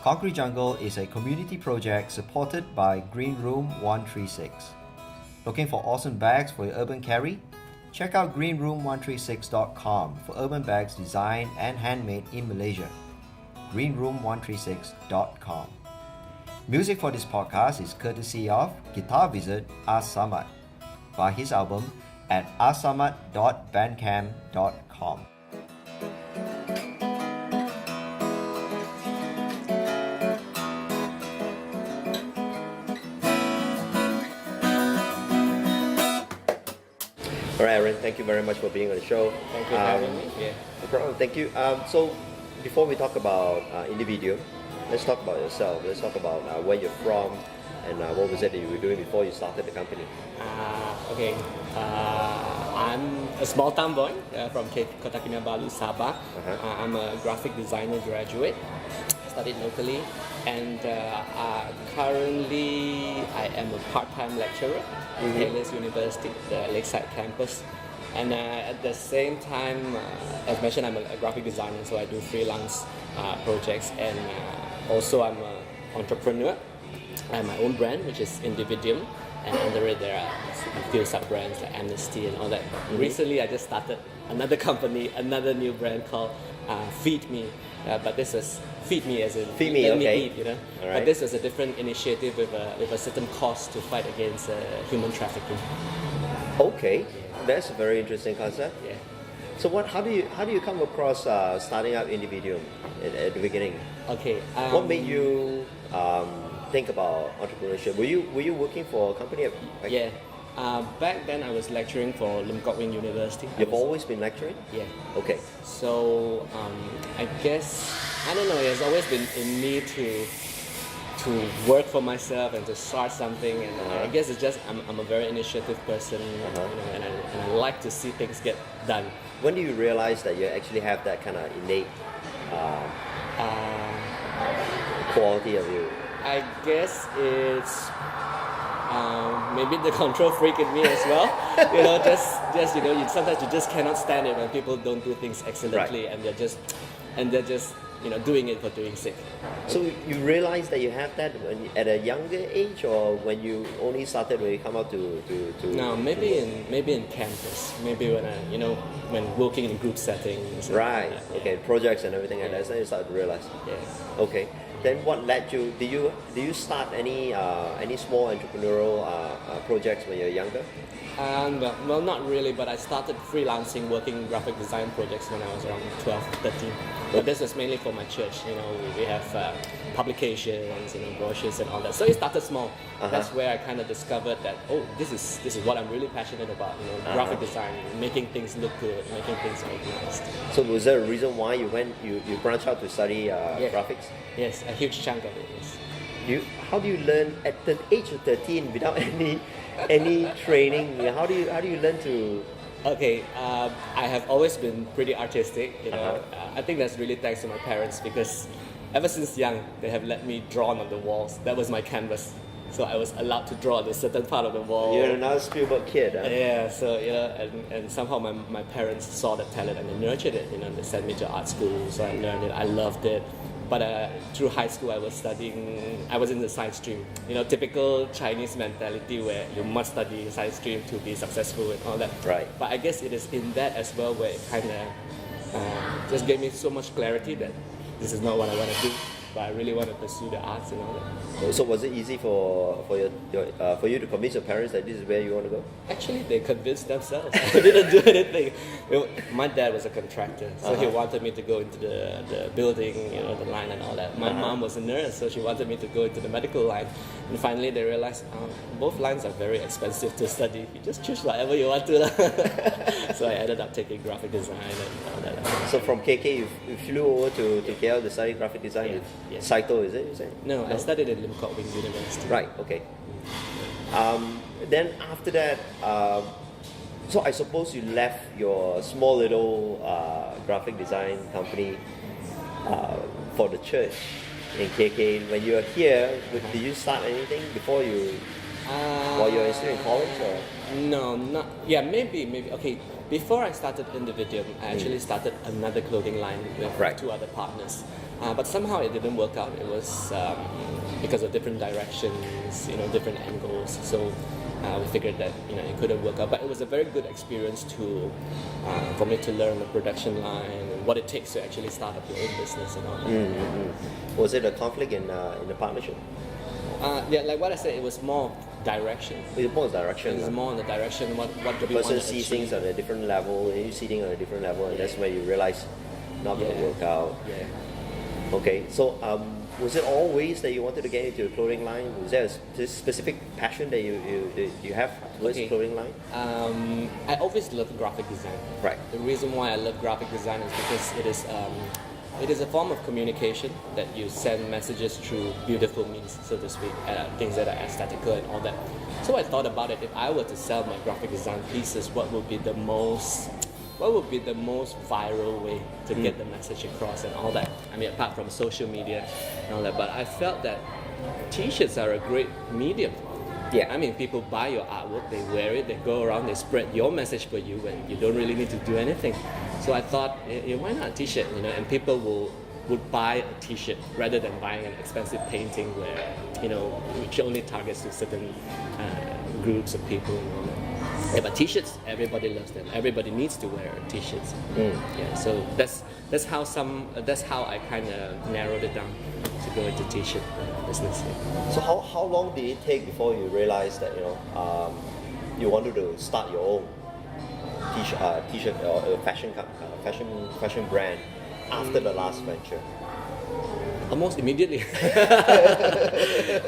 ConcreteJungle is a community project supported by Green Room 136. Looking for awesome bags for your urban carry? Check out greenroom136.com for urban bags designed and handmade in Malaysia. greenroom136.com. Music for this podcast is courtesy of Guitar Wizard Samad. Buy his album at asamad.bandcamp.com. All right, Aaron, thank you very much for being on the show. Thank you for having me. Yeah. No problem, thank you. So, before we talk about Individium, let's talk about yourself. Let's talk about where you're from and what was it that you were doing before you started the company. Okay. I'm a small town boy from Kota Kinabalu, Sabah. I'm a graphic designer graduate. Studied locally, and currently I am a part-time lecturer at Taylor's University, the Lakeside campus. And at the same time, as mentioned, I'm a graphic designer, so I do freelance projects, and also I'm an entrepreneur. I have my own brand, which is Individium, and under it there are a few sub-brands like Amnesty and all that. Recently, I just started another company, another new brand called Feed Me, but this is Feed Me as in Feed Me, let okay. me eat, you know. Right. But this is a different initiative with a certain cost to fight against human trafficking. Okay, that's a very interesting concept. Yeah. So how do you come across starting up Individuum at the beginning? Okay. What made you think about entrepreneurship? Were you working for a company? Yeah. Back then I was lecturing for Lim Kok Wing University. You've always been lecturing? Yeah. Okay. So I guess, I don't know, it has always been in me to work for myself and to start something, and I guess it's just I'm a very initiative person, you know, and I like to see things get done. When do you realize that you actually have that kind of innate quality of you? I guess it's maybe the control freak in me as well. You know, just you know, sometimes you just cannot stand it when people don't do things excellently, Right. and they're just you know doing it for doing sake. So you realize that you have that at a younger age, or when you only started when you come out to No, maybe in campus. Maybe when working in group settings. and Right. all that, Okay. Projects and everything like that. So you start to realize. Yeah. Okay. Then what led you? Did you start any small entrepreneurial projects when you were younger? Well, not really, but I started freelancing, working graphic design projects when I was around 12, 13. But this was mainly for my church. You know, we have publications, you know, brochures and all that. So it started small. That's where I kind of discovered that this is what I'm really passionate about. You know, graphic design, making things look good, making things organized. So was there a reason why you branched out to study graphics? Yes, a huge chunk of it is. How do you learn at the age of 13 without any training? How do you learn to? Okay, I have always been pretty artistic. You know, I think that's really thanks to my parents, because ever since young they have let me draw on the walls. That was my canvas, so I was allowed to draw on a certain part of the wall. You're another Spielberg kid, huh? Yeah, so you know, and somehow my parents saw that talent and they nurtured it. You know, they sent me to art school, so I learned it. I loved it. But through high school, I was in the science stream. You know, typical Chinese mentality where you must study science stream to be successful and all that. Right. But I guess it is in that as well where it kind of just gave me so much clarity that this is not what I want to do, but I really want to pursue the arts and all that. So was it easy for you to convince your parents that this is where you want to go? Actually, they convinced themselves. I didn't do anything. My dad was a contractor, so he wanted me to go into the building, you know, the line and all that. My mom was a nurse, so she wanted me to go into the medical line. And finally, they realized both lines are very expensive to study. You just choose whatever you want to. So I ended up taking graphic design and all that. So from KK, you flew over to KL to study graphic design. Yeah. Saito, is it? You say? No, I studied at Lim Kok Wing University. Right. Okay. Then after that, so I suppose you left your small little graphic design company for the church in KK. When you were here, did you start anything before you while you were still in college? Or? No, not yeah. Maybe. Okay, before I started Individuum, I actually started another clothing line with Right. 2 other partners. But somehow it didn't work out. It was because of different directions, different angles. So we figured that it couldn't work out. But it was a very good experience to for me to learn the production line and what it takes to actually start up your own business and all that. Mm-hmm. Was it a conflict in the partnership? Yeah, like what I said, it was more direction. It was more direction. It was more on the direction. What do we want to person sees things on a different level, and you see things on a different level, and that's where you realize not going to work out. Yeah. Okay, so was it always that you wanted to get into a clothing line? Was there a specific passion that you have towards clothing line? I always loved graphic design. Right. The reason why I love graphic design is because it is a form of communication that you send messages through beautiful means, so to speak, things that are aesthetical and all that. So I thought about it. If I were to sell my graphic design pieces, what would be the most viral way to get the message across and all that? I mean, apart from social media and all that, but I felt that t-shirts are a great medium. Yeah. I mean, people buy your artwork, they wear it, they go around, they spread your message for you, and you don't really need to do anything. So I thought, why not a t-shirt? And people would buy a t-shirt rather than buying an expensive painting where, which only targets to certain groups of people and all that. Yeah, but t-shirts, everybody loves them. Everybody needs to wear t-shirts. Yeah, so that's how I kind of narrowed it down to go into t-shirt business. Yeah. So how long did it take before you realized that you wanted to start your own t-shirt or fashion brand after the last venture? Almost immediately.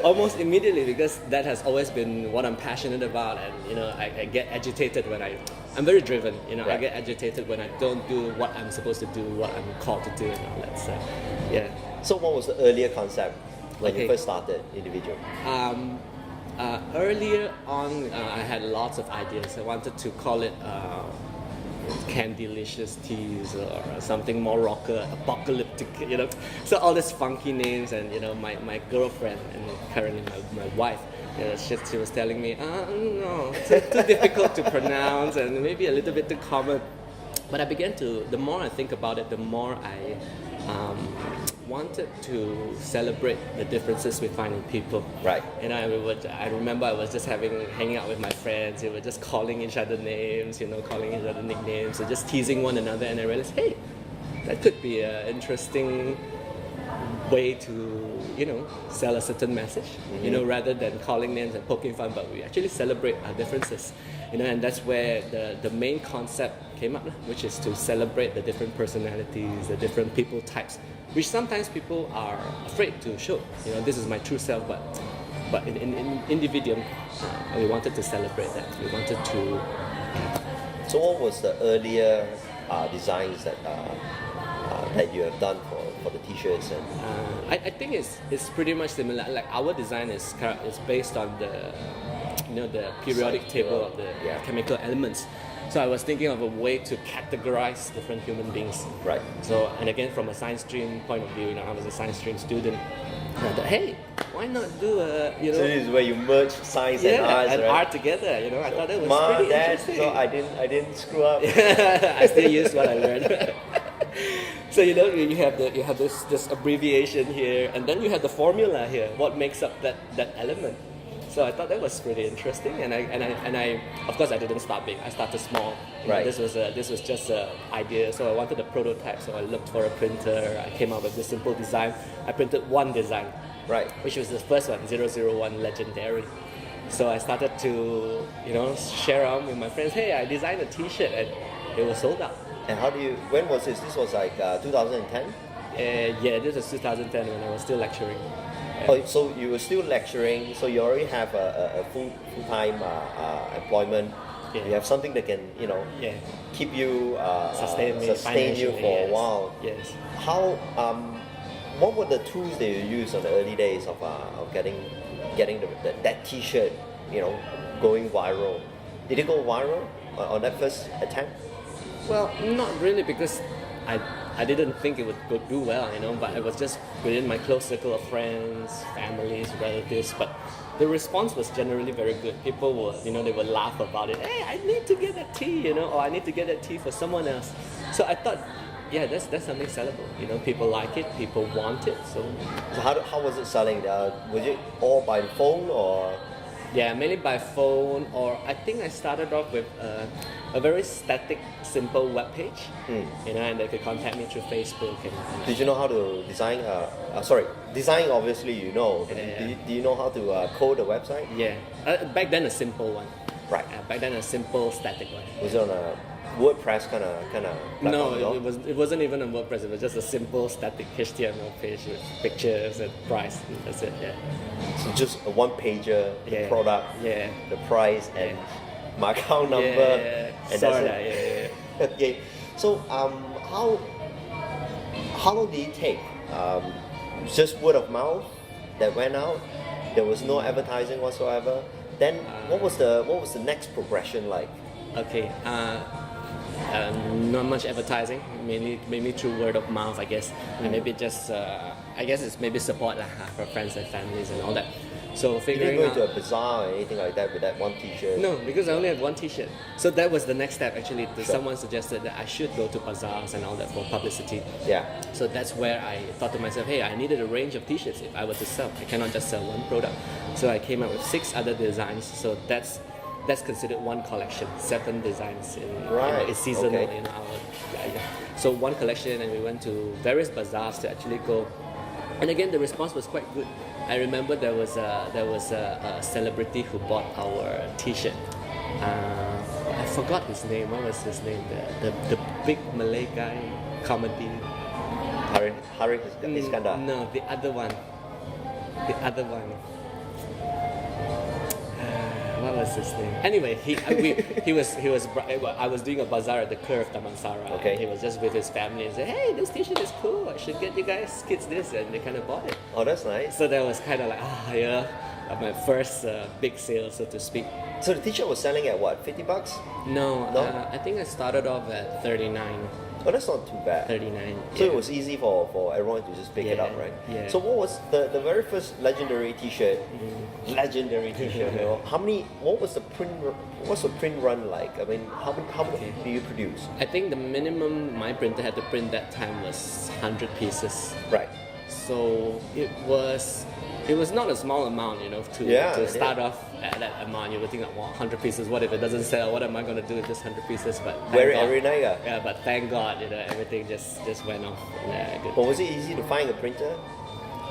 Almost immediately, because that has always been what I'm passionate about, and I get agitated when I'm very driven. Right. I get agitated when I don't do what I'm supposed to do, what I'm called to do, and all that. So, yeah. So what was the earlier concept when you first started Individual? Earlier on, I had lots of ideas. I wanted to call it Candylicious Teas or something more rocker, apocalyptic, So all these funky names, and my girlfriend and currently my wife, she was telling me, no, too difficult to pronounce and maybe a little bit too common. But the more I think about it, the more I wanted to celebrate the differences we find in people. Right. I remember I was just hanging out with my friends. We were just calling each other names, calling each other nicknames, and just teasing one another. And I realized, hey, that could be an interesting way to, sell a certain message. Rather than calling names and poking fun, but we actually celebrate our differences. And that's where the main concept came up, which is to celebrate the different personalities, the different people types, which sometimes people are afraid to show. This is my true self, but in Individium, we wanted to celebrate that. We wanted to. So what was the earlier designs that you have done for the t-shirts? And I think it's pretty much similar. Like our design is based on the periodic table of the chemical elements. So I was thinking of a way to categorize different human beings. Right. So, and again, from a science stream point of view, I was a science stream student. And I thought, hey, why not do So this is where you merge science and art, and right? art together. I thought that was pretty interesting. So I didn't screw up. I still used what I learned. So you have this abbreviation here, and then you have the formula here. What makes up that element? So I thought that was pretty interesting, and I of course I didn't start big. I started small. Right. This was just an idea. So I wanted a prototype. So I looked for a printer. I came up with this simple design. I printed one design. Right. Which was the first one, 001 Legendary. So I started to share around with my friends. Hey, I designed a T-shirt, and it was sold out. And when was this? This was like 2010? Yeah, this was 2010 when I was still lecturing. Oh, so you were still lecturing, so you already have a full-time employment. Yeah. You have something that can, keep you, sustain you for a while. Yes. How, what were the tools that you used on the early days of getting that T-shirt, going viral? Did it go viral on that first attempt? Well, not really, because I didn't think it would do well, but it was just within my close circle of friends, families, relatives. But the response was generally very good. People would, they would laugh about it. Hey, I need to get that tea, or I need to get that tea for someone else. So I thought, yeah, that's something sellable. You know, people like it, people want it. So So how was it selling? Was it all by the phone or? yeah, mainly by phone, or I think I started off with a very static, simple web page. You know, and they could contact me through Facebook. And Did you know how to design? Design obviously you know. But Yeah. do you know how to code a website? yeah, back then a simple one. Right. Back then a simple static one. Was it on a WordPress kind of No, platform? it wasn't even a WordPress. It was just a simple static HTML page with pictures and price. That's it. Yeah. So just a one pager, the Yeah. product, Yeah. the price, and my account number, and Sorry, that's it. yeah. Okay. So how long did it take? Just word of mouth that went out. There was no advertising whatsoever. Then what was the next progression like? Okay. Not much advertising, mainly through word of mouth, I guess, and maybe just I guess it's maybe support for friends and families and all that. So You figuring didn't go out. into a bazaar or anything like that with that one T-shirt. No, because I only had one T-shirt. So that was the next step. Actually, Sure. someone suggested that I should go to bazaars and all that for publicity. Yeah. So that's where I thought to myself, hey, I needed a range of T-shirts if I were to sell. I cannot just sell one product. So I came up with 6 other designs. So that's considered one collection, 7 designs. Right, It's seasonal. okay. You know, So one collection, and we went to various bazaars to actually go. And again, the response was quite good. I remember there was a celebrity who bought our T-shirt. I forgot his name. What was his name? The big Malay guy, comedy. Hari Iskandar. No, the other one. The other one. What was his name? Anyway, I was doing a bazaar at the Curve Damansara. Okay. And he was just with his family and said, hey, this T-shirt is cool. I should get you guys kids this, and they kind of bought it. Oh, that's nice. So that was kind of like my first big sale, so to speak. So the T-shirt was selling at what, $50? No, No? I think I started off at 39. Oh, that's not too bad. 39. So yeah. it was easy for everyone to just pick it Yeah, up, right? yeah. So what was the very first legendary T-shirt? Legendary T-shirt. You know, what was the print? What's the print run like? I mean, how many do you produce? I think the minimum my printer had to print that time was 100 pieces. Right. So it was not a small amount, you know, to start off at that amount. You would think, well, 100 pieces, what if it doesn't sell? What am I going to do with this 100 pieces? But Wear it thank God- every night, ah? Yeah, but thank God, you know, everything just went off. Yeah, good. But was it easy to find a printer?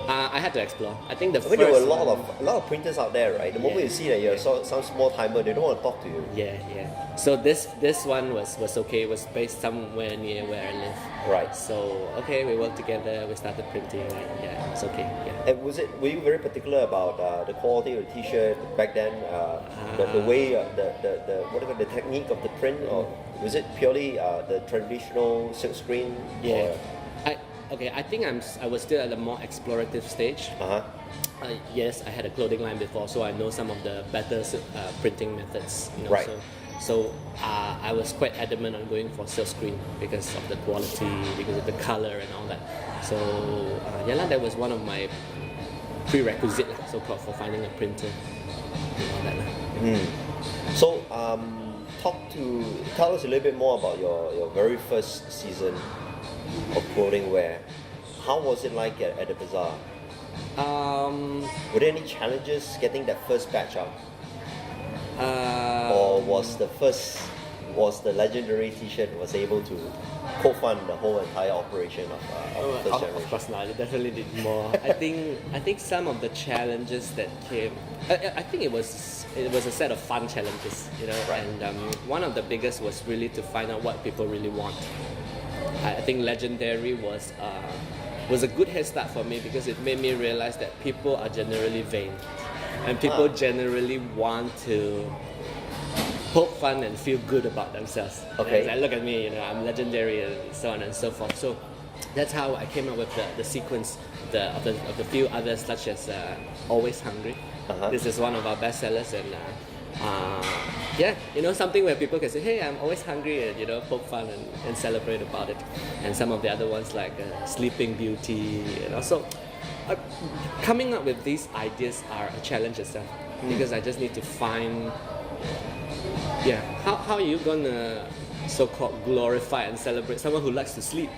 I had to explore. I think the I mean, first there were a one- lot of printers out there, right? The moment Yeah. you see that you're some small timer, they don't want to talk to you. Yeah. So this one was okay. It was based somewhere near where I live. Right. So okay, we worked together. We started printing. And yeah, it's okay. Yeah. And were you very particular about the quality of the T-shirt back then? The way the technique of the print, or was it purely the traditional silk screen? Yeah. I think I was still at a more explorative stage. Yes, I had a clothing line before, so I know some of the better printing methods. You know, Right. So I was quite adamant on going for silk screen because of the quality, because of the color and all that. So that was one of my prerequisite, so-called, for finding a printer. And all that. So, tell us a little bit more about your very first season of clothing wear. How was it like at the bazaar? Were there any challenges getting that first batch out? Or was the legendary T-shirt was able to co-fund the whole entire operation of first Of generation? course not. I definitely did more. I think some of the challenges that came. I think it was a set of fun challenges, you know. Right. And one of the biggest was really to find out what people really want. I think legendary was a good head start for me because it made me realize that people are generally vain, and people generally want to poke fun and feel good about themselves. Okay. It's like, look at me, you know, I'm legendary and so on and so forth. So that's how I came up with the sequence of the few others, such as Always Hungry. This is one of our best sellers, and something where people can say, hey, I'm always hungry, and, you know, poke fun and celebrate about it. And some of the other ones like Sleeping Beauty, you know. So coming up with these ideas are a challenge itself, because I just need to find how are you gonna so-called glorify and celebrate someone who likes to sleep,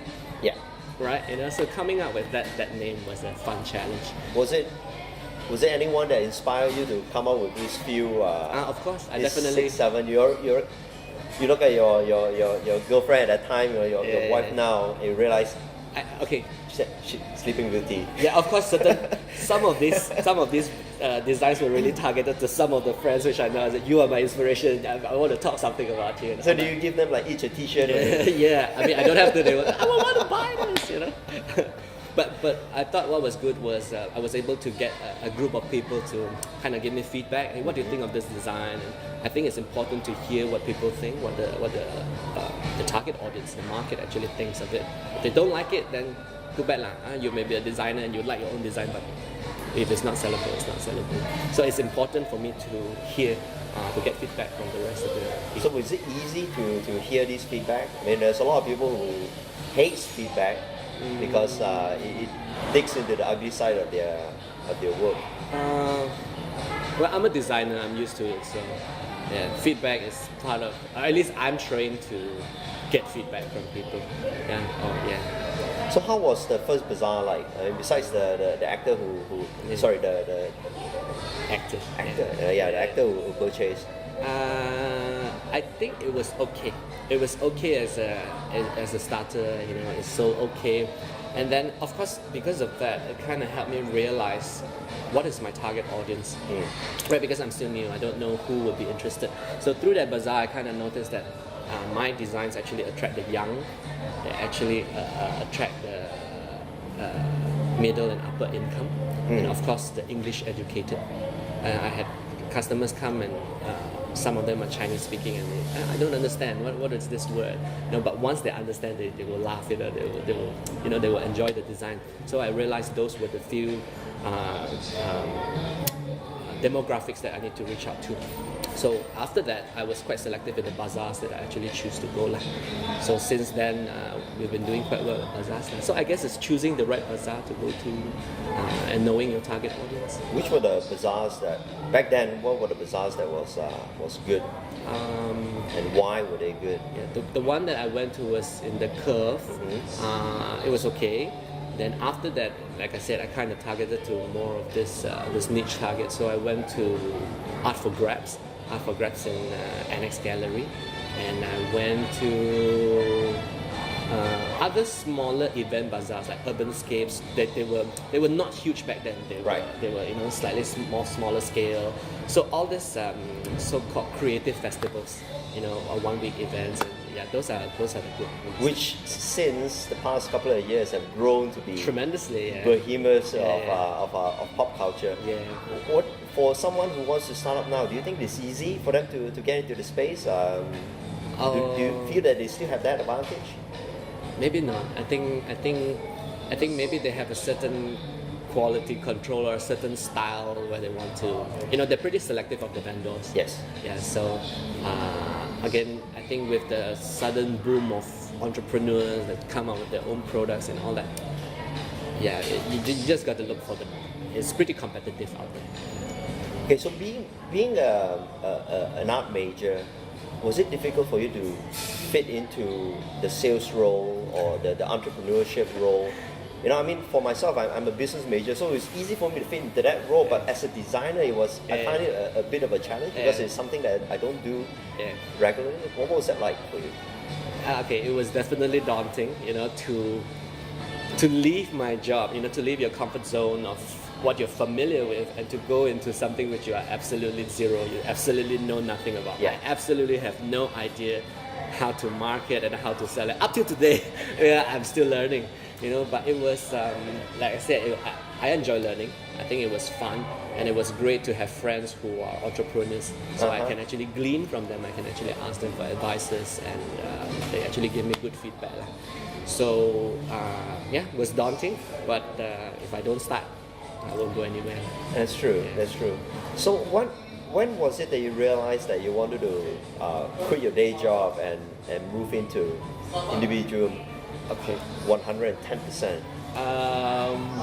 Yeah. right? So coming up with that name was a fun challenge. Was there anyone that inspired you to come up with these few? Of course, I these definitely. 6, 7. You look at your girlfriend at that time, or your wife now, and you realize Okay. she Sleeping Beauty. Yeah, of course. Some of these designs were really targeted to some of the friends, which I know that you are my inspiration. I want to talk something about you. So do you give them like each a T-shirt? Yeah, I mean I don't have to. They were, I want to buy this, But I thought what was good was I was able to get a group of people to kind of give me feedback. Hey, what do you think of this design? And I think it's important to hear what people think, what the target audience, the market actually thinks of it. If they don't like it, then too bad lah. You may be a designer and you like your own design, but if it's not sellable, it's not sellable. So it's important for me to hear, to get feedback from the rest of the people. So is it easy to hear these feedback? I mean, there's a lot of people who hates feedback because it digs into the ugly side of their work. Well, I'm a designer. I'm used to it. So yeah, feedback is part of. At least I'm trained to get feedback from people. Yeah. Oh yeah. So how was the first bazaar like? I mean, besides the actor who sorry, the Actor. the actor who purchased. I think it was okay. It was okay as a starter. It's so okay. And then, of course, because of that, it kind of helped me realize what is my target audience. Right, because I'm still new, I don't know who would be interested. So through that bazaar, I kind of noticed that my designs actually attract the young. They actually attract the middle and upper income, and of course the English educated. I had customers come and some of them are Chinese speaking and I don't understand what is this word, but once they understand they will laugh, they will enjoy the design. So I realized those were the few demographics that I need to reach out to. So after that, I was quite selective in the bazaars that I actually choose to go. So since then, we've been doing quite well at bazaars. So I guess it's choosing the right bazaar to go to and knowing your target audience. Which were the bazaars that back then? What were the bazaars that was good? And why were they good? Yeah, the one that I went to was in the Curve. It was okay. Then after that, like I said, I kind of targeted to more of this niche target. So I went to Art for Grabs in Annex Gallery, and I went to other smaller event bazaars like Urbanscapes. They were not huge back then. They were slightly smaller scale. So all this so-called creative festivals, or 1 week events. And yeah, those are the good ones. Which since the past couple of years have grown to be tremendously behemoths of pop culture. Yeah. What for someone who wants to start up now? Do you think it's easy for them to get into the space? Do you feel that they still have that advantage? Maybe not. I think maybe they have a certain quality control or a certain style where they want to. They're pretty selective of the vendors. Yes. Yeah. So again, I think with the sudden boom of entrepreneurs that come out with their own products and all that, yeah, you just got to look for them. It's pretty competitive out there. Okay, so being an art major, was it difficult for you to fit into the sales role or the entrepreneurship role? For myself, I'm a business major, so it's easy for me to fit into that role. But as a designer, I find it a bit of a challenge because it's something that I don't do regularly. What was that like for you? Okay, it was definitely daunting, to leave my job, to leave your comfort zone of what you're familiar with and to go into something which you are absolutely zero, you absolutely know nothing about. Yeah. I absolutely have no idea how to market and how to sell it. Up to today, I'm still learning, but it was, like I said, I enjoy learning. I think it was fun and it was great to have friends who are entrepreneurs. So I can actually glean from them. I can actually ask them for advices and they actually give me good feedback. So it was daunting, but if I don't start, I won't go anywhere. That's true. Yeah. That's true. So when was it that you realized that you wanted to quit your day job and move into Individuum? Okay. 110%.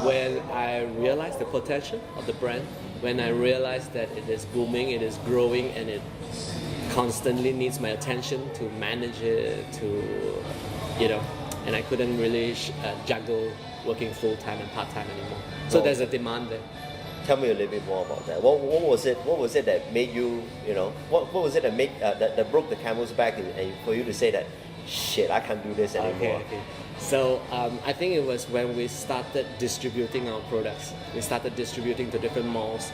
When I realized the potential of the brand, when I realized that it is booming, it is growing, and it constantly needs my attention to manage it, and I couldn't really juggle working full-time and part-time anymore. So Oh. there's a demand there. Tell me a little bit more about that. What was it? What was it that made you, what was it that made that broke the camel's back, and for you to say that, shit, I can't do this anymore. Okay. So I think it was when we started distributing our products. We started distributing to different malls.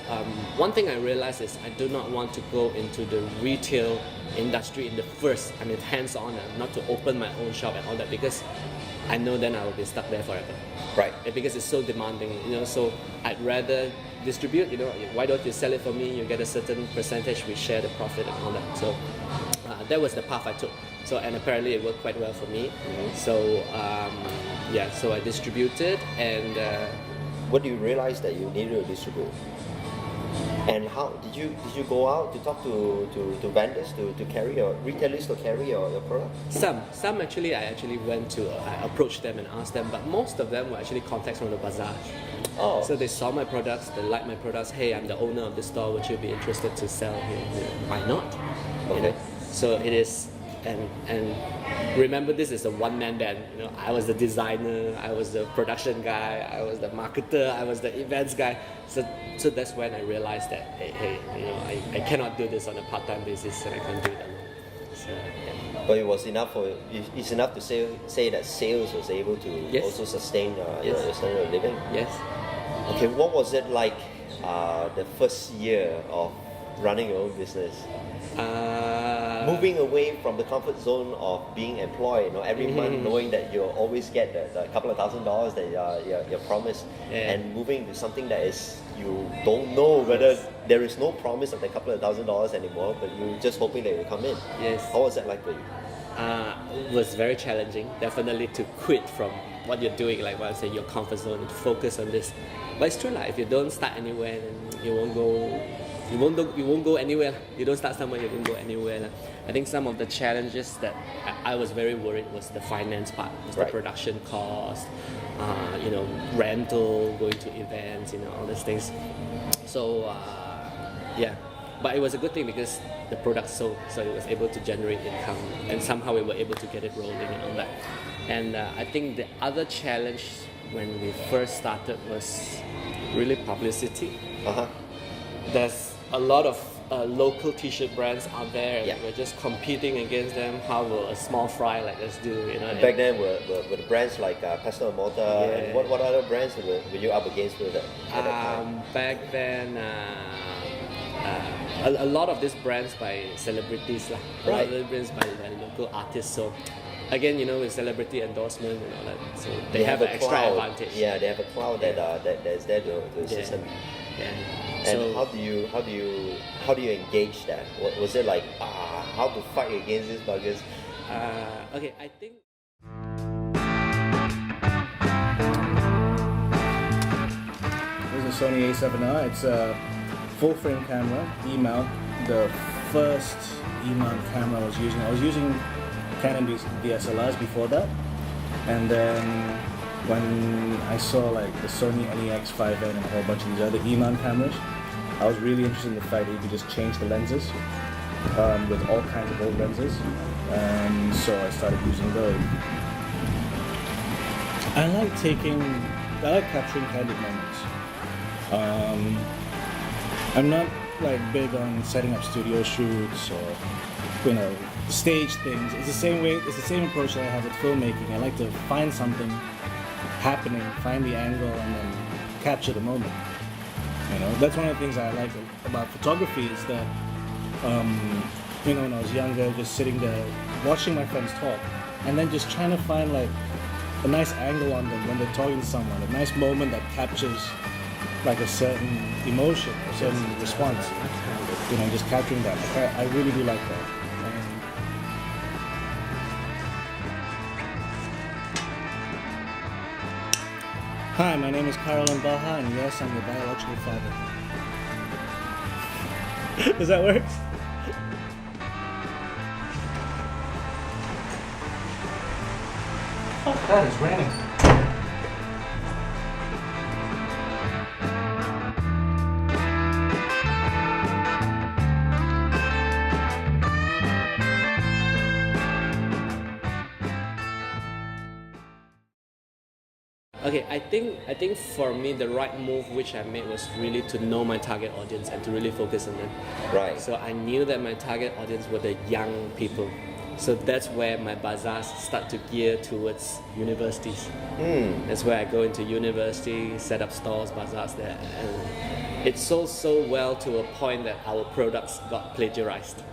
One thing I realized is I do not want to go into the retail industry in the first, hands-on, not to open my own shop and all that, because I know then I will be stuck there forever. Right. Because it's so demanding, so I'd rather distribute, why don't you sell it for me, you get a certain percentage, we share the profit and all that. So that was the path I took. So, and apparently it worked quite well for me. Mm-hmm. So so I distributed, and what do you realize that you needed to distribute? And how did you go out to talk to vendors to carry your retailers to carry your product? some actually I went to I approached them and asked them, but most of them were actually contacts from the bazaar. Oh. So they saw my products, they liked my products. Hey, I'm the owner of this store. Would you be interested to sell here? Why not? Okay. So it is, and remember, this is a one-man band. I was the designer, I was the production guy, I was the marketer, I was the events guy. So that's when I realized that hey, I cannot do this on a part-time basis, and I can't do it alone. So yeah. But it was enough it's enough to say that sales was able to Yes. also sustain Yes. your standard of living. Yes. Okay, what was it like the first year of running your own business? Moving away from the comfort zone of being employed, every month knowing that you'll always get the couple of $1,000s that you're promised, Yeah. and moving to something that is you don't know whether there is no promise of the couple of $1,000s anymore, but you're just hoping that it will come in. Yes. How was that like for you? It was very challenging, definitely, to quit from what you're doing, like what I say, your comfort zone, and focus on this. But it's true, if you don't start anywhere, then you won't go anywhere. You don't start somewhere, you won't go anywhere. I think some of the challenges that I was very worried was the finance part, was the Right. production cost, rental, going to events, all these things. So yeah, but it was a good thing because the product sold, so it was able to generate income, and somehow we were able to get it rolling and all that. And I think the other challenge when we first started was really publicity. There's a lot of local t-shirt brands out there, and Yeah. we're just competing against them. How will a small fry like us do? Back then were the brands like Pastel and Mortar, Yeah. and what other brands were you up against with at that time? Back then, a lot of these brands by celebrities, a lot of these brands by local artists. So again, with celebrity endorsement and all that, so they have an a extra cloud. advantage. Yeah, they have a cloud that is there to assist them. Yeah. And So how do you engage that? What was it like? How to fight against these buggers? okay, I think. This is a Sony A7R. It's a full frame camera, E-mount. The first E-mount camera I was using Canon DSLRs before that, and then when I saw the Sony NEX5N and a whole bunch of these other E-mount cameras, I was really interested in the fact that you could just change the lenses with all kinds of old lenses, and so I started using those. I like capturing candid moments. I'm not big on setting up studio shoots or stage things. It's the same approach that I have with filmmaking. I like to find something happening, find the angle, and then capture the moment. That's one of the things I like about photography is that when I was younger, just sitting there watching my friends talk, and then just trying to find a nice angle on them when they're talking to someone, a nice moment that captures a certain emotion, a certain response. Just capturing that. I really do like that. Hi, my name is Caroline Baha, and yes, I'm your biological father. Does that work? Oh, God, it's raining. Okay, I think for me the right move which I made was really to know my target audience and to really focus on them. Right. So I knew that my target audience were the young people. So that's where my bazaars start to gear towards universities. That's where I go into universities, set up stores, bazaars there, and it sold so well to a point that our products got plagiarized.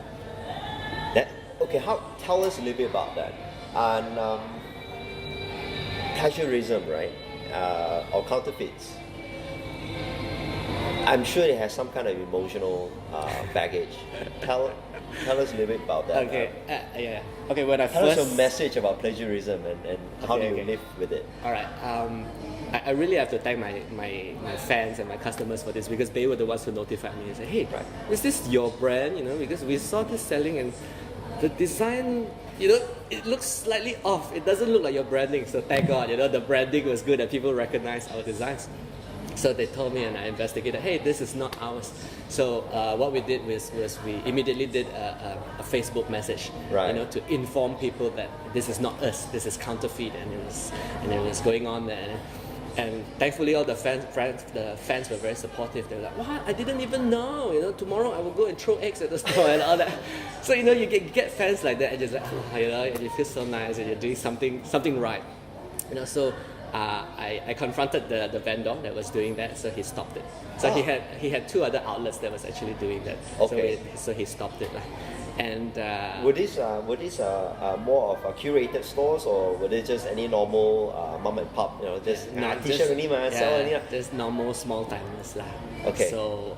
Okay, tell us a little bit about that. And plagiarism, right? Or counterfeits. I'm sure it has some kind of emotional baggage. Tell us a little bit about that. Okay, yeah. Okay, when I Tell first... us your message about plagiarism and how do you live with it. Alright, I really have to thank my fans and my customers for this, because they were the ones who notified me and said, hey, Right. is this your brand? You know, because we saw this selling and the design, you know, it looks slightly off. It doesn't look like your branding. So thank God, you know, the branding was good and people recognized our designs. So they told me and I investigated, hey, this is not ours. So what we did was we immediately did a Facebook message, Right. you know, to inform people that this is not us, this is counterfeit, and it was going on there. And thankfully, all the fans were very supportive. They were like, "What? I didn't even know. You know, tomorrow I will go and throw eggs at the store and all that." So you know, you get fans like that, and just like, oh, you know, and you feel so nice, and you're doing something right. You know, so I confronted the vendor that was doing that, so he stopped it. So he had two other outlets that was actually doing that. Okay. So he stopped it. And Were these more of curated stores, or were they just any normal mom and pop? You know, just t-shirt only, sell only. just normal small timers lah. Okay. So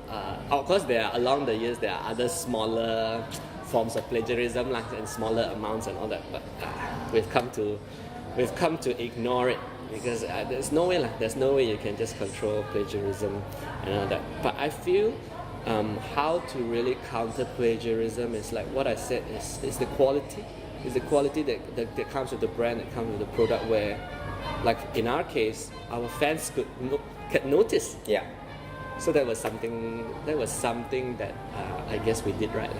of course along the years there are other smaller forms of plagiarism lah, and smaller amounts and all that. But we've come to ignore it, because there's no way you can just control plagiarism and all that. But I feel how to really counter plagiarism is like what I said, is the quality. Is the quality that comes with the brand, that comes with the product, where, like in our case, our fans could notice. Yeah. So that was something that I guess we did right.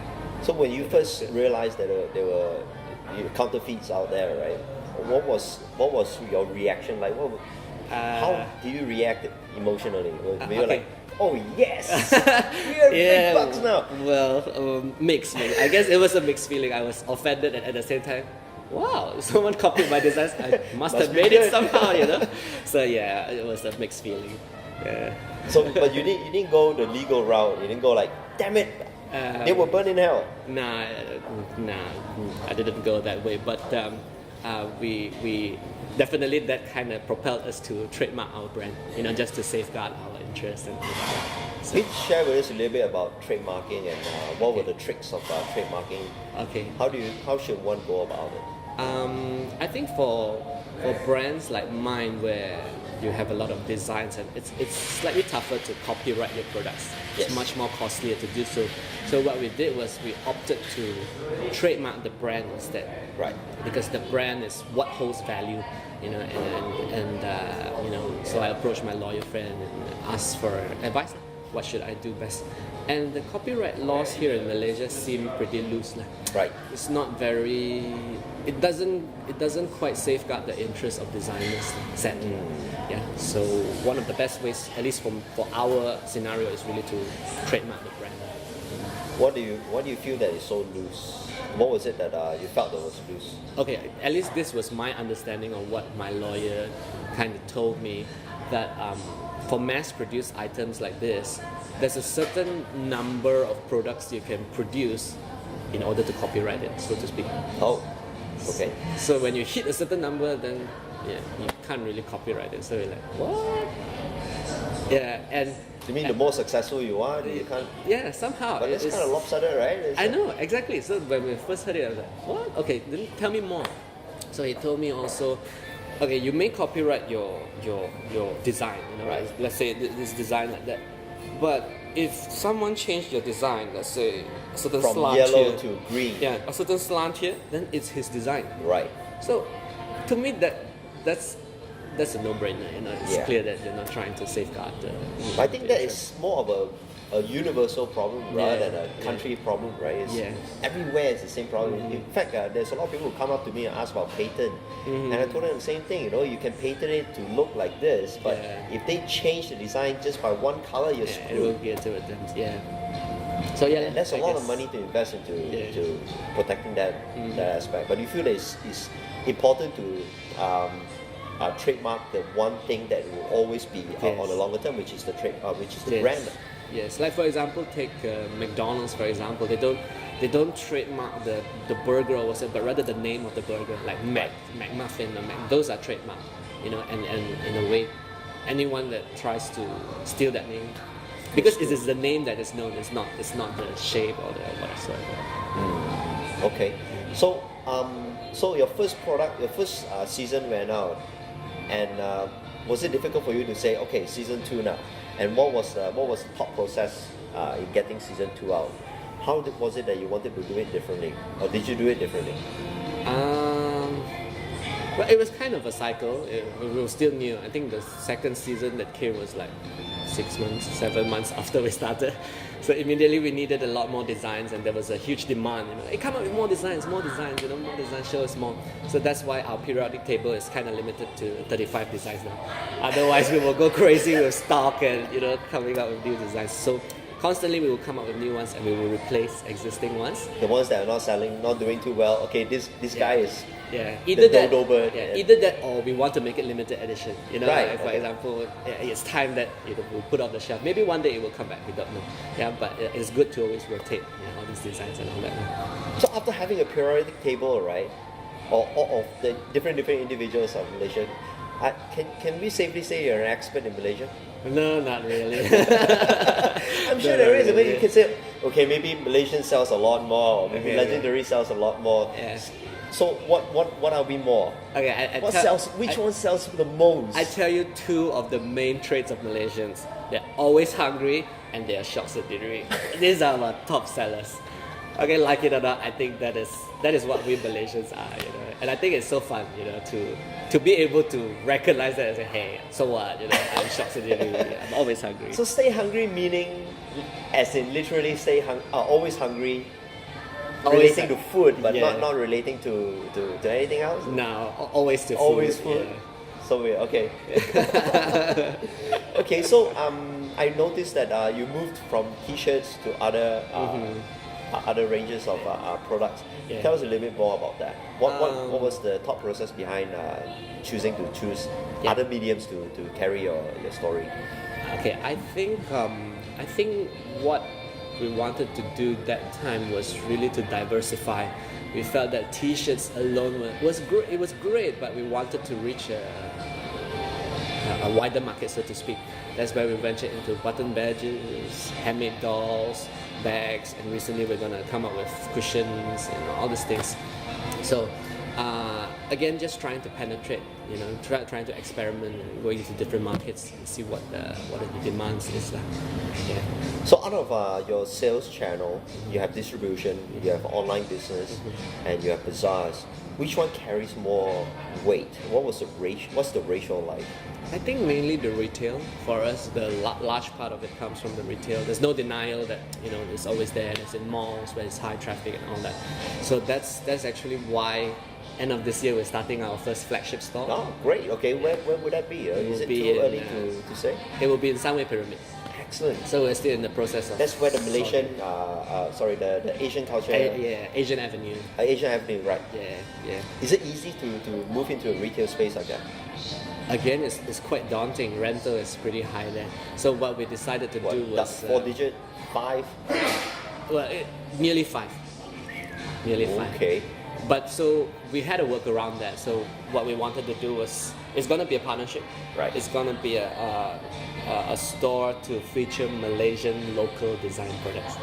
So when you first realized that there were counterfeits out there, right? What was your reaction like? How do you react emotionally? Were you like, oh yes, we are big bucks now? Well, mixed. I guess it was a mixed feeling. I was offended, and at the same time, wow, someone copied my designs. I must have made it somehow, you know. So yeah, it was a mixed feeling. Yeah. So, but you didn't go the legal route. You didn't go like, damn it, they were burned in hell. Nah, I didn't go that way. But we definitely, that kind of propelled us to trademark our brand, you know, just to safeguard our interests. And so, Please share with us a little bit about trademarking and what were the tricks of trademarking. Okay. How should one go about it? I think for brands like mine, where you have a lot of designs, and it's slightly tougher to copyright your products. Yes. It's much more costlier to do so. So what we did was we opted to trademark the brand instead. Right. Because the brand is what holds value, you know, and you know. So I approached my lawyer friend and asked for advice. What should I do best? And the copyright laws here in Malaysia seem pretty loose. Right. It's not very. It doesn't quite safeguard the interests of designers, sadly. Yeah. So one of the best ways, at least for our scenario, is really to trademark the brand. What do you feel that is so loose? What was it that you felt that was loose? Okay, at least this was my understanding of what my lawyer kind of told me, that for mass-produced items like this, there's a certain number of products you can produce in order to copyright it, so to speak. Oh, okay. So when you hit a certain number, then you can't really copyright it. So you're like, what? Yeah, and You mean the more successful you are, you can't? yeah, somehow. But it's kind of lopsided, right? I know, exactly. So when we first heard it, I was like, what? Okay, then tell me more. So he told me also, okay, you may copyright your design, you know, Right. let's say this design like that. But if someone changed your design, let's say a certain From slant yellow here, to green. yeah, a certain slant here, then it's his design. Right. So to me, that's a no-brainer. You know, it's Yeah. clear that you're not trying to safeguard the. I think that is more of a a universal problem rather Yeah, than a country problem, right? It's, Yeah. everywhere it's the same problem. In fact, there's a lot of people who come up to me and ask about patent, and I told them the same thing. You know, you can patent it to look like this, but Yeah. if they change the design just by one color, you're Yeah, it screwed. will get to it then. Yeah. So yeah, And that's a I lot of guess- money to invest into Yeah. to protecting that aspect. But you feel that it's important to trademark the one thing that will always be Yes. on the longer term, which is the which is the Yes. brand. Yes, like for example, take McDonald's for example. They don't trademark the burger or what's it, but rather the name of the burger, like McMuffin or Mac. Those are trademarked, you know, and in a way, anyone that tries to steal that name, because it is the name that is known. It's not the shape or the whatsoever. Okay, so so your first product, your first season went out, and was it difficult for you to say, okay, season 2 now? And what was the thought process in getting season 2 out? How was it that you wanted to do it differently, or did you do it differently? Well, it was kind of a cycle. We were still new. I think the second season that came was like 6 months, 7 months after we started. So immediately we needed a lot more designs, and there was a huge demand. You know, hey, come up with more designs. You know, more designs, show us more. So that's why our periodic table is kind of limited to 35 designs now. Otherwise, we will go crazy with stock and, you know, coming up with new designs. So constantly we will come up with new ones, and we will replace existing ones. The ones that are not selling, not doing too well. Okay, this guy is Either that, dodo bird. either that, or we want to make it limited edition. You know, Right, like, for okay. example, it's time that we'll put off the shelf. Maybe one day it will come back. We don't know. Yeah, but it's good to always rotate, all these designs and all that. So after having a periodic table, right, or of the different individuals of Malaysia, can we safely say you're an expert in Malaysia? No, not really. I'm sure No, there not is. I mean, really. you can say, okay, maybe Malaysian sells a lot more, or maybe Okay, Legendary sells a lot more. Yeah. So what are we more? Okay, Which one sells the most? I tell you two of the main traits of Malaysians. They're always hungry and they are short delivery. These are our top sellers. Okay, like it or not, I think that is what we Malaysians are, you know. And I think it's so fun, you know, to be able to recognize that and say, hey, so what, you know, I'm short delivery, I'm always hungry. So stay hungry meaning, as in literally always hungry, Always relating to food, but yeah. not relating to anything else? No, always to food. Always food. Yeah. So weird. Okay. Okay. So I noticed that you moved from T-shirts to other ranges of products. Yeah. Tell us a little bit more about that. What was the thought process behind choosing to choose other mediums to carry your story? Okay, I think what we wanted to do that time was really to diversify. We felt that T-shirts alone was great. It was great, but we wanted to reach a wider market, so to speak. That's why we ventured into button badges, handmade dolls, bags, and recently we're gonna come up with cushions and all these things. So again, just trying to penetrate, you know, trying to experiment, and going into different markets and see what the demands is like. Yeah. So out of your sales channel, you have distribution, you have online business, and you have bazaars. Which one carries more weight? What's the ratio like? I think mainly the retail. For us, the large part of it comes from the retail. There's no denial that, you know, it's always there, and it's in malls where it's high traffic and all that. So that's actually why end of this year we're starting our first flagship store. Oh, great. Okay, where would that be? Is it be too in, early to say? It will be in Sunway Pyramid. Excellent. So we're still in the process of. That's where the Malaysian, the Asian culture, Asian Avenue. Asian Avenue, right? Yeah. Is it easy to move into a retail space like that? Again, it's quite daunting. Rental is pretty high there. So what we decided to do was 4-digit, 5? well, nearly 5. Nearly 5. Okay. But so we had to work around that. So what we wanted to do was, it's gonna be a partnership. Right. It's gonna be a store to feature Malaysian local design products.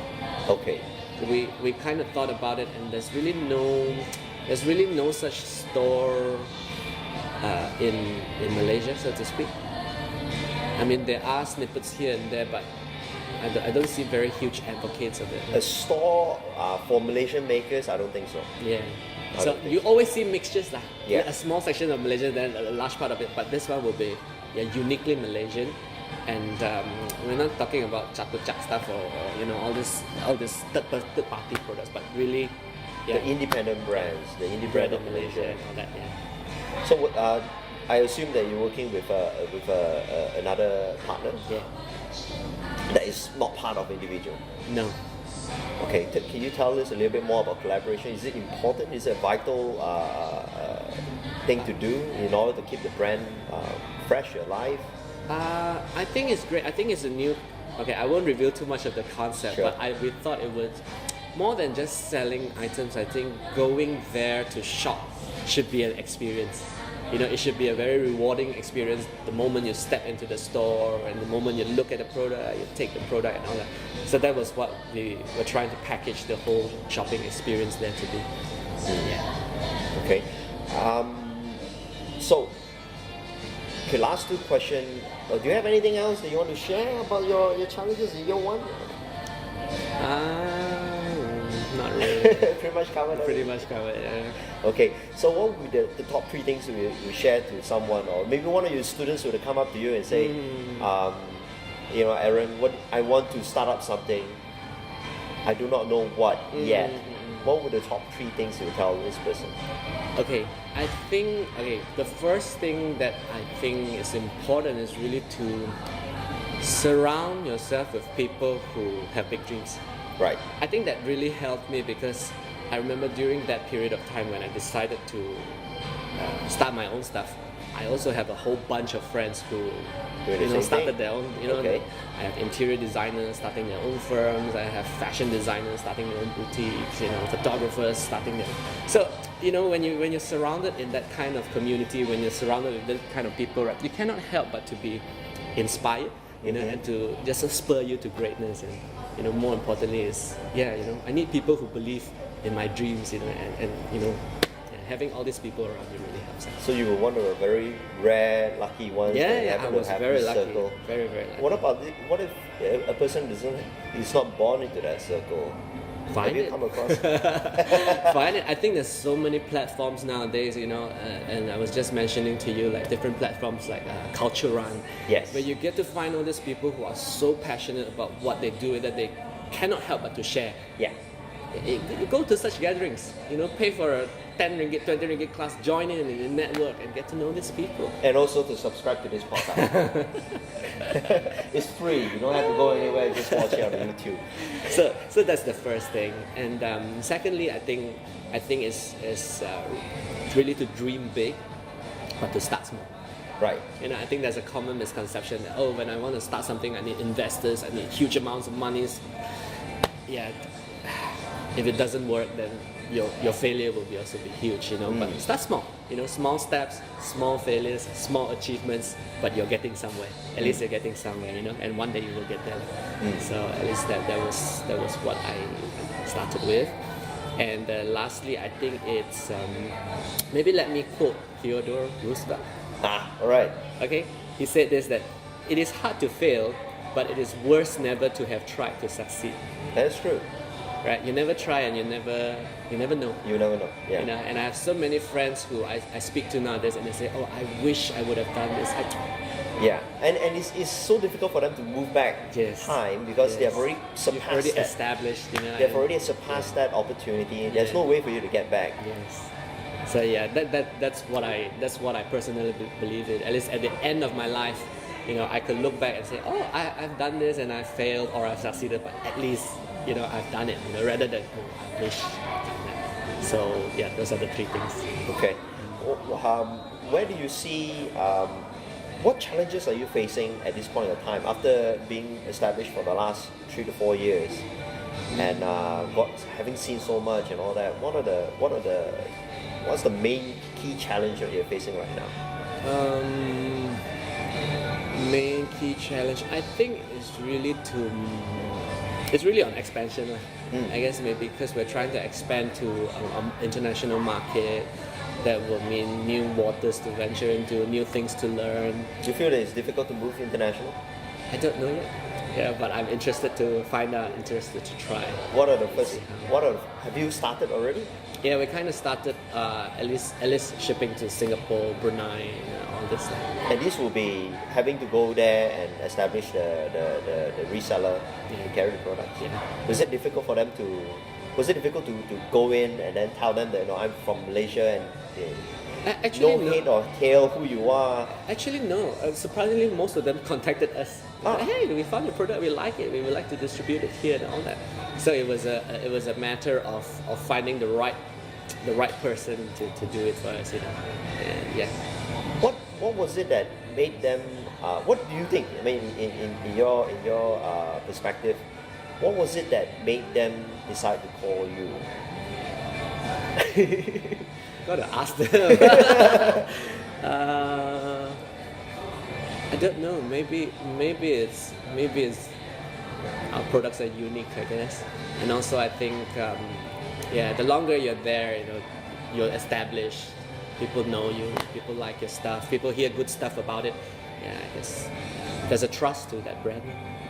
Okay. We kind of thought about it, and there's really no such store in Malaysia, so to speak. I mean, there are snippets here and there, but I don't see very huge advocates of it. A store for Malaysian makers, I don't think so. Yeah. I So don't think you always see mixtures like Yeah. a small section of Malaysian, then a large part of it. But this one will be uniquely Malaysian, And we're not talking about chak stuff or all this third party products, but really, The independent brands, the independent Malaysia. and all that. Yeah. So I assume that you're working with another partner Yeah. that is not part of Individual. No. Okay, can you tell us a little bit more about collaboration? Is it important? Is it a vital thing to do in order to keep the brand fresh, alive? I think it's great. I think it's a new. Okay, I won't reveal too much of the concept, Sure. but we thought it would more than just selling items. I think going there to shop should be an experience. It should be a very rewarding experience the moment you step into the store and the moment you look at the product, you take the product and all that. So that was what we were trying to package the whole shopping experience there to be. Yeah. Okay. Okay, last two questions. Do you have anything else that you want to share about your challenges in year one? Not really. Pretty much covered. Pretty much covered, yeah. Okay, so what would be the top three things you share to someone, or maybe one of your students would come up to you and say, Aaron, I want to start up something. I do not know what yet. What would the top three things you tell this person? Okay, I think the first thing that I think is important is really to surround yourself with people who have big dreams. Right. I think that really helped me because I remember during that period of time when I decided to start my own stuff, I also have a whole bunch of friends who started their own, Okay. I have interior designers starting their own firms, I have fashion designers starting their own boutiques, photographers starting their own. So, when you're surrounded in that kind of community, when you're surrounded with that kind of people, right, you cannot help but to be inspired, and to just spur you to greatness. And more importantly is, I need people who believe in my dreams, and having all these people around me really helps. So you were one of the very rare, lucky ones. Yeah, I was very lucky. Circle. Very, very lucky. What if a person is not born into that circle? Have you come across? Find it. I think there's so many platforms nowadays, and I was just mentioning to you like different platforms like Culture Run. Yes. Where you get to find all these people who are so passionate about what they do that they cannot help but to share. Yeah. You go to such gatherings, pay for a 10 ringgit, 20 ringgit class, join in the network and get to know these people. And also to subscribe to this podcast. It's free. You don't have to go anywhere. Just watch it on YouTube. So that's the first thing. And secondly, I think it's really to dream big, but to start small. Right. I think there's a common misconception that when I want to start something, I need investors, I need huge amounts of monies. Yeah. If it doesn't work, then your failure will also be huge, But start small, small steps, small failures, small achievements, but you're getting somewhere. At least you're getting somewhere, and one day you will get there. So at least that was what I started with. And lastly, I think it's maybe let me quote Theodore Roosevelt. All right. Okay, he said this, that it is hard to fail, but it is worse never to have tried to succeed. That's true. Right, you never try and you never know. You never know. Yeah. And I have so many friends who I speak to nowadays, and they say, "Oh, I wish I would have done this." Yeah, and it's so difficult for them to move back time because they have already surpassed that. Established, They've already surpassed that opportunity. There's no way for you to get back. Yes. So yeah, that's what I personally believe in. At least at the end of my life, I could look back and say, "Oh, I've done this and I failed or I've succeeded, but at least." I've done it, rather than, I wish I've done that. So, those are the three things. Okay. Where do you see, what challenges are you facing at this point in time after being established for the last 3 to 4 years and having seen so much and all that? What's the main key challenge that you're facing right now? Main key challenge, I think, is really it's really on expansion. I guess maybe because we're trying to expand to an international market. That will mean new waters to venture into, new things to learn. Do you feel that it's difficult to move international? I don't know yet. Yeah, but I'm interested to find out, interested to try. Have you started already? Yeah, we kind of started at least shipping to Singapore, Brunei, all all this stuff. And this will be having to go there and establish the reseller to carry the products. Yeah. Was it difficult for them to? Was it difficult to go in and then tell them that I'm from Malaysia and Actually, no head or tail who you are? Actually, no. Surprisingly, most of them contacted us. Hey, we found your product, we like it, we would like to distribute it here and all that. So it was a matter of finding the right person to do it for us, And yeah. What was it that made them? What do you think? I mean, in your perspective, what was it that made them decide to call you? Gotta ask them. I don't know. Maybe it's our products are unique, I guess. And also, I think the longer you're there, you're established. People know you. People like your stuff. People hear good stuff about it. Yeah, I guess there's a trust to that brand,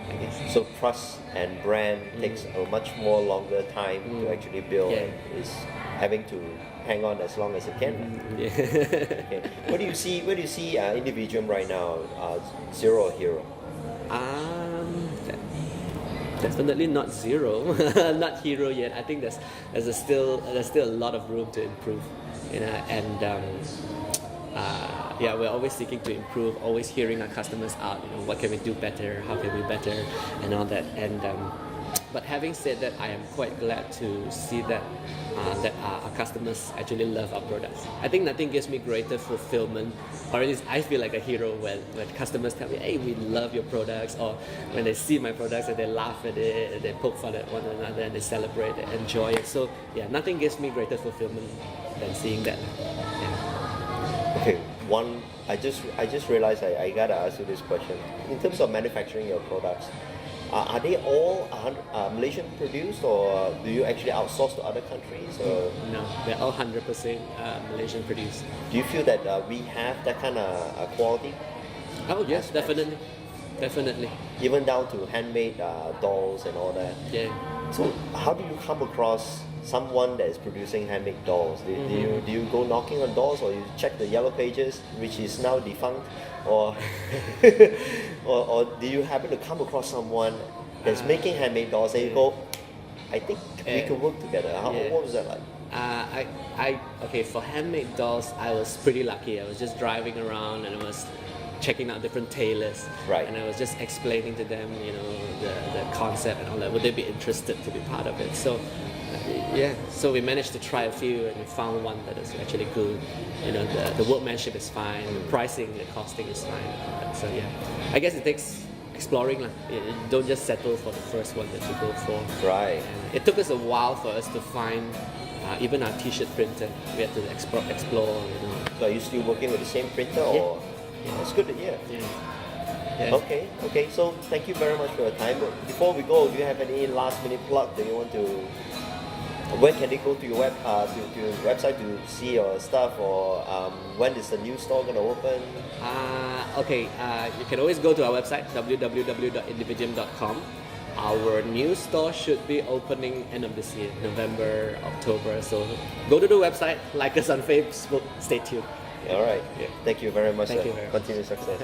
I guess. So trust and brand takes a much more longer time to actually build. Yeah. And is having to hang on as long as it can. Yeah. Okay. Where do you see Individuum right now? Zero or hero? Definitely not zero, not hero yet. I think there's still a lot of room to improve, and we're always seeking to improve, always hearing our customers out. What can we do better? How can we better, and all that. And but having said that, I am quite glad to see that our customers actually love our products. I think nothing gives me greater fulfillment, or at least I feel like a hero when customers tell me, "Hey, we love your products," or when they see my products and they laugh at it, and they poke fun at one another, and they celebrate, they enjoy it. So yeah, nothing gives me greater fulfillment than seeing that. Yeah. Okay. I just realized I gotta ask you this question. In terms of manufacturing your products, are they all Malaysian produced, or do you actually outsource to other countries? Or No, they're all 100% Malaysian produced. do you feel that we have that kind of quality? Oh yes, definitely. Even down to handmade dolls and all that. Yeah. So how do you come across someone that is producing handmade dolls? Do you go knocking on doors, or you check the yellow pages, which is now defunct, or or do you happen to come across someone that's making handmade dolls and you go, I think we could work together? What was that like? Okay, for handmade dolls, I was pretty lucky. I was just driving around and I was checking out different tailors, Right. and I was just explaining to them, the concept and all that. Would they be interested to be part of it? So, so we managed to try a few, and we found one that is actually good. The workmanship is fine, the pricing, the costing is fine. So yeah, I guess it takes exploring. Don't just settle for the first one that you go for. Right. And it took us a while for us to find even our t-shirt printer. We had to explore. So are you still working with the same printer, or? Yeah. That's good to hear. Yeah. Okay. So thank you very much for your time. But before we go, do you have any last minute plug that you want to? Where can they go to your website to see your stuff, or when is the new store going to open? You can always go to our website www.individuum.com. Our new store should be opening end of this year, November, October. So go to the website, like us on Facebook, stay tuned. All right. Yeah. Thank you very much. Thank Sir. you very much. Continued success.